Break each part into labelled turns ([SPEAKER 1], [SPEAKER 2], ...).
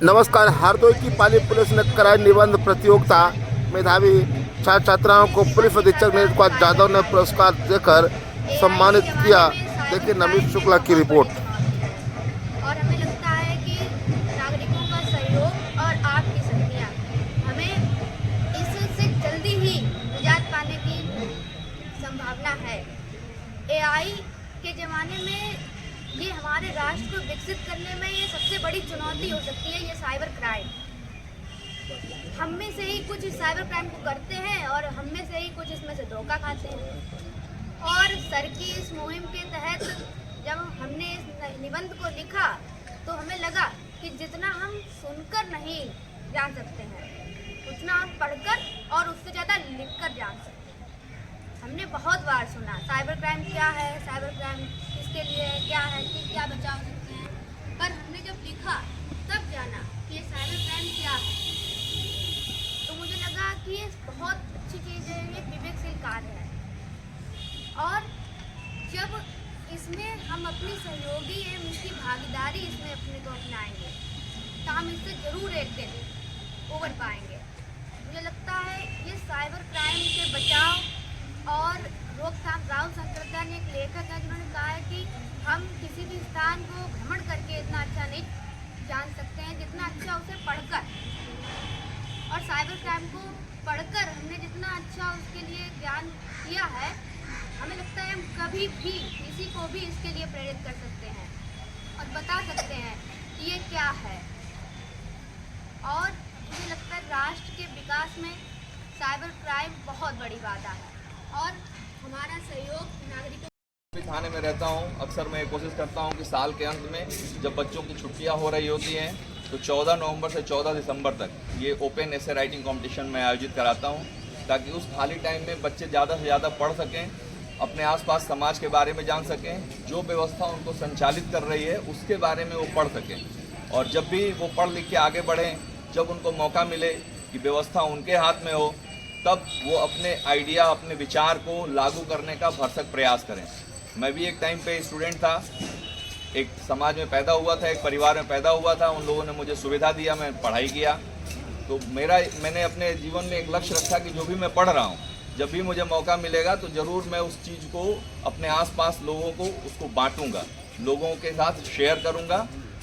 [SPEAKER 1] नमस्कार। हरदोई की पाली पुलिस ने कराई निबंध प्रतियोगिता। मेधावी छात्र छात्राओं को पुलिस अधीक्षक नीरज जादव ने पुरस्कार देकर
[SPEAKER 2] एआई
[SPEAKER 1] सम्मानित
[SPEAKER 2] के
[SPEAKER 1] किया।
[SPEAKER 2] ज़माने में साइबर
[SPEAKER 1] देखिए नमित
[SPEAKER 2] क्राइम की
[SPEAKER 1] शुक्ला की
[SPEAKER 2] बहुत बड़ी
[SPEAKER 1] रिपोर्ट।
[SPEAKER 2] चुनौती है और हमें लगता है कि नागरिकों का सहयोग और आपकी शक्तियाँ हमें इससे जल्दी ही निजात पाने की संभावना है। एआई के ज़माने में ये हमारे राष्ट्र को विकसित करने में ये सबसे बड़ी चुनौती हो सकती है। ये साइबर क्राइम हम में से ही कुछ इस साइबर क्राइम को करते हैं और हम में से ही कुछ इसमें से धोखा खाते हैं। और सर की इस मुहिम के तहत जब हमने इस निबंध को लिखा तो हमें लगा कि जितना हम सुनकर नहीं जान सकते हैं उतना हम पढ़कर और उससे ज़्यादा लिखकर जान सकते हैं। हमने बहुत बार सुना साइबर क्राइम क्या है, साइबर क्राइम किसके लिए है, क्या है, कि क्या बचाव सकते हैं, पर हमने जब लिखा तब जाना कि ये साइबर क्राइम क्या है। तो मुझे लगा कि ये बहुत अच्छी चीज़ है, ये विवेकशील कार्य है और जब इसमें हम अपनी सहयोगी एवं इसकी भागीदारी इसमें अपने को अपनाएंगे तो हम इससे ज़रूर एक दिन उबर पाएंगे। मुझे लगता है ये साइबर क्राइम के बचाव और रोकथाम, राहुल संकृता ने एक लेखक है जिन्होंने कहा है कि हम किसी भी स्थान को भ्रमण करके इतना अच्छा नहीं जान सकते हैं जितना अच्छा उसे पढ़कर। और साइबर क्राइम को पढ़कर हमने जितना अच्छा उसके लिए ज्ञान किया है, हमें लगता है हम कभी भी किसी को भी इसके लिए प्रेरित कर सकते हैं और बता सकते हैं कि ये क्या है। और मुझे लगता है राष्ट्र के विकास में साइबर क्राइम बहुत बड़ी बाधा है और हमारा सहयोग नागरिकों।
[SPEAKER 3] थाने में रहता हूँ। अक्सर मैं कोशिश करता हूँ कि साल के अंत में जब बच्चों की छुट्टियाँ हो रही होती हैं तो 14 नवंबर से 14 दिसंबर तक ये ओपन एसे राइटिंग कंपटीशन मैं आयोजित कराता हूँ ताकि उस खाली टाइम में बच्चे ज़्यादा से ज़्यादा पढ़ सकें, अपने आसपास समाज के बारे में जान सकें, जो व्यवस्था उनको संचालित कर रही है उसके बारे में वो पढ़ सकें। और जब भी वो पढ़ लिख के आगे बढ़ें, जब उनको मौका मिले कि व्यवस्था उनके हाथ में हो, तब वो अपने आइडिया, अपने विचार को लागू करने का भरसक प्रयास करें। मैं भी एक टाइम पे स्टूडेंट था, एक समाज में पैदा हुआ था, एक परिवार में पैदा हुआ था। उन लोगों ने मुझे सुविधा दिया, मैं पढ़ाई किया। तो मैंने अपने जीवन में एक लक्ष्य रखा कि जो भी मैं पढ़ रहा हूँ, जब भी मुझे मौका मिलेगा तो ज़रूर मैं उस चीज़ को अपने आसपास लोगों को उसको बांटूंगा, लोगों के साथ शेयर करूंगा,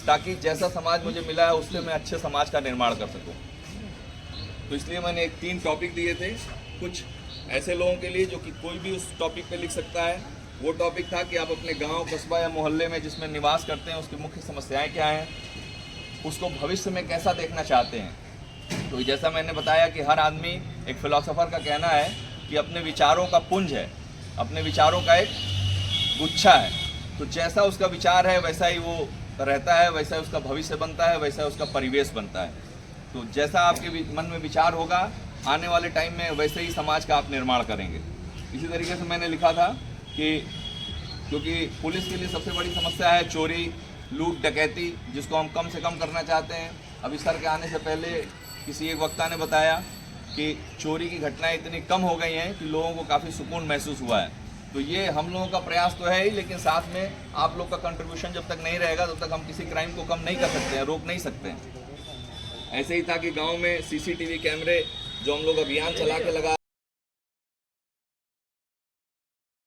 [SPEAKER 3] ताकि जैसा समाज मुझे मिला है उससे मैं अच्छे समाज का निर्माण कर सकूं। तो इसलिए मैंने 3 टॉपिक दिए थे, कुछ ऐसे लोगों के लिए जो कि कोई भी उस टॉपिक पे लिख सकता है। वो टॉपिक था कि आप अपने गांव, कस्बा या मोहल्ले में जिसमें निवास करते हैं उसकी मुख्य समस्याएं क्या हैं, उसको भविष्य में कैसा देखना चाहते हैं। तो जैसा मैंने बताया कि हर आदमी, एक फिलोसोफर का कहना है कि अपने विचारों का पुंज है, अपने विचारों का एक गुच्छा है। तो जैसा उसका विचार है वैसा ही वो रहता है, वैसा उसका भविष्य बनता है, वैसा उसका परिवेश बनता है। तो जैसा आपके मन में विचार होगा, आने वाले टाइम में वैसे ही समाज का आप निर्माण करेंगे। इसी तरीके से मैंने लिखा था कि क्योंकि पुलिस के लिए सबसे बड़ी समस्या है चोरी, लूट, डकैती, जिसको हम कम से कम करना चाहते हैं। अभी सर के आने से पहले किसी एक वक्ता ने बताया कि चोरी की घटनाएं इतनी कम हो गई हैं कि लोगों को काफ़ी सुकून महसूस हुआ है। तो ये हम लोगों का प्रयास तो है ही, लेकिन साथ में आप लोग का कंट्रीब्यूशन जब तक नहीं रहेगा तब तक हम किसी क्राइम को कम नहीं कर सकते हैं, रोक नहीं सकते हैं। ऐसे ही था कि गांव में सीसीटीवी कैमरे जो हम लोग अभियान चला के लगा